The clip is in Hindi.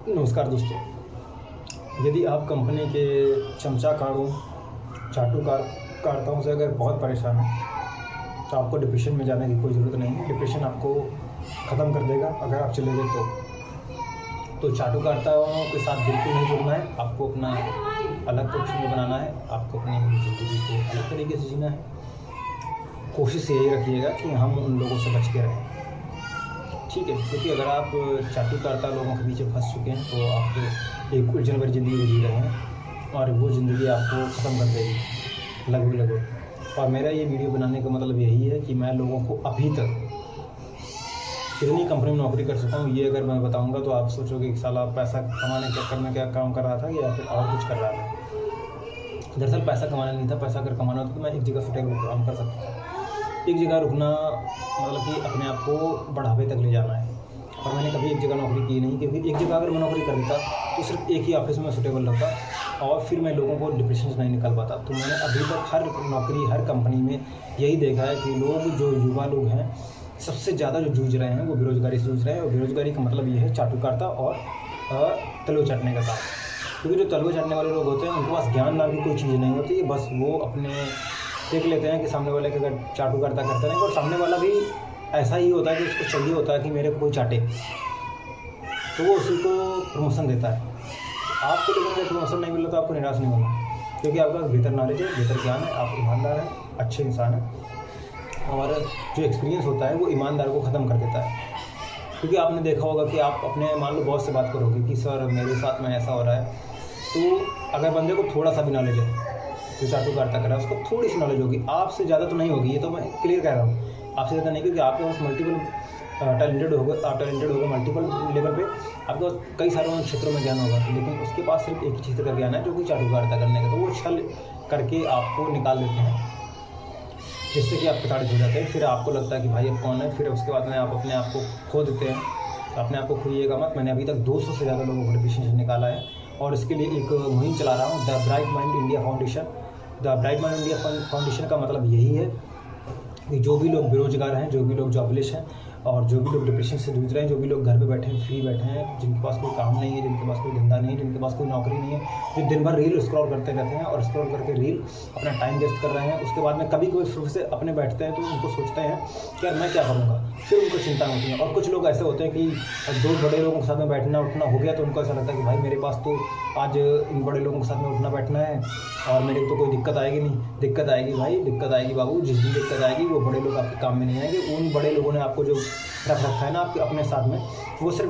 नमस्कार दोस्तों, यदि आप कंपनी के चमचाकारों, चाटुकारों से अगर बहुत परेशान हैं तो आपको डिप्रेशन में जाने की कोई ज़रूरत नहीं है। डिप्रेशन आपको ख़त्म कर देगा अगर आप चले गए तो चाटुकारिताओं के साथ बिल्कुल नहीं जुड़ना है। आपको अपना अलग पोजीशन बनाना है, आपको अपनी ज़िंदगी को अलग तरीके से जीना है। कोशिश यही रखिएगा कि हम उन लोगों से बच के रहें, ठीक है। क्योंकि अगर आप चाटुकारिता लोगों के पीछे फंस चुके हैं तो आप एक उलझन भरी ज़िंदगी जी रहे हैं और वो ज़िंदगी आपको ख़त्म कर देगी लगभग। और मेरा ये वीडियो बनाने का मतलब यही है कि मैं लोगों को अभी तक कितनी कंपनी में नौकरी कर चुका हूँ, ये अगर मैं बताऊँगा तो आप सोचोगे कि साला पैसा कमाने के चक्कर में क्या काम कर रहा था या फिर और कुछ कर रहा था। दरअसल पैसा कमाना नहीं था। पैसा अगर कमाना होता तो मैं एक जगह सुटेबल काम कर सकता था। एक जगह रुकना मतलब कि अपने आप को बढ़ावे तक ले जाना है। और मैंने कभी एक जगह नौकरी की नहीं, क्योंकि एक जगह अगर मैं नौकरी कर लेता तो सिर्फ एक ही ऑफिस में सुटेबल रहता और फिर मैं लोगों को डिप्रेशन से नहीं निकाल पाता। तो मैंने अभी तक हर नौकरी, हर कंपनी में यही देखा है कि लोग, जो युवा लोग हैं, सबसे ज़्यादा जो जूझ रहे हैं वो बेरोज़गारी से जूझ रहे हैं। और बेरोज़गारी का मतलब ये है चाटुकारिता और तलवे चाटने का काम। क्योंकि जो तलवे चाटने वाले लोग होते हैं उनके पास ज्ञान नाम की कोई चीज़ नहीं होती। बस वो अपने देख लेते हैं कि सामने वाले के अगर चाटुकारिता करते रहेंगे, और सामने वाला भी ऐसा ही होता है कि उसको चाहिए होता है कि मेरे को कोई चाटे, तो वो उसी को प्रमोशन देता है। आपको लेकिन अगर प्रमोशन नहीं मिला तो आपको निराश नहीं होना, क्योंकि आपका बेहतर नॉलेज है, बेहतर ज्ञान है, आप ईमानदार हैं, अच्छे इंसान हैं। और जो एक्सपीरियंस होता है वो ईमानदार को ख़त्म कर देता है। क्योंकि आपने देखा होगा कि आप अपने मान लो बॉस से बात करोगे कि सर मेरे साथ में ऐसा हो रहा है, तो अगर बंदे को थोड़ा सा भी नॉलेज है, जो चाटुकारिता कर रहा है उसको थोड़ी सी नॉलेज होगी, आपसे ज़्यादा तो नहीं होगी, ये तो मैं क्लियर कह रहा हूँ। आपसे ज़्यादा नहीं, क्योंकि आपके पास मल्टीपल टैलेंटेड होगा, आप टैलेंटेड होगा मल्टीपल लेवल पे, आपके पास कई सारे क्षेत्रों में ज्ञान होगा, लेकिन उसके पास सिर्फ एक ही क्षेत्र का ज्ञान है जो कि चाटुकारिता करने का। तो वो छल करके आपको निकाल देते हैं, जिससे कि आप प्रताड़ित हो जाते हैं। फिर आपको लगता है कि भाई अब कौन है, फिर उसके बाद में आप अपने आप को खो देते हैं। अपने आप को खोइएगा मत। मैंने अभी तक 200 से ज़्यादा लोगों को डिप्रेशन से निकाला है और इसके लिए एक मुहिम चला रहा हूँ, the bright mind India foundation. The bright mind India foundation का मतलब यही है कि जो भी लोग बेरोजगार हैं, जो भी लोग जॉबलेस हैं और जो भी लोग डिप्रेशन से जूझ रहे हैं, जो भी लोग घर पे बैठे हैं, फ्री बैठे हैं, जिनके पास कोई काम नहीं है, जिनके पास कोई धंधा नहीं है, जिनके पास कोई नौकरी नहीं है, जो दिन भर रील स्क्रॉल करते रहते हैं और स्क्रॉल करके रील अपना टाइम वेस्ट कर रहे हैं, उसके बाद में कभी कोई फिर से अपने बैठते हैं तो उनको सोचते हैं कि यार मैं क्या करूँगा, फिर उनको चिंता होती है। और कुछ लोग ऐसे होते हैं कि दो बड़े लोगों के साथ में बैठना उठना हो गया तो उनको ऐसा लगता है कि भाई मेरे पास तो आज इन बड़े लोगों के साथ में उठना बैठना है और मेरे को तो कोई दिक्कत आएगी नहीं। दिक्कत आएगी भाई, दिक्कत आएगी बाबू। जिस दिन दिक्कत आएगी वो बड़े लोग आपके काम में नहीं आएंगे। उन बड़े लोगों ने आपको जो रख रखा है ना आपके अपने साथ में, वो सिर्फ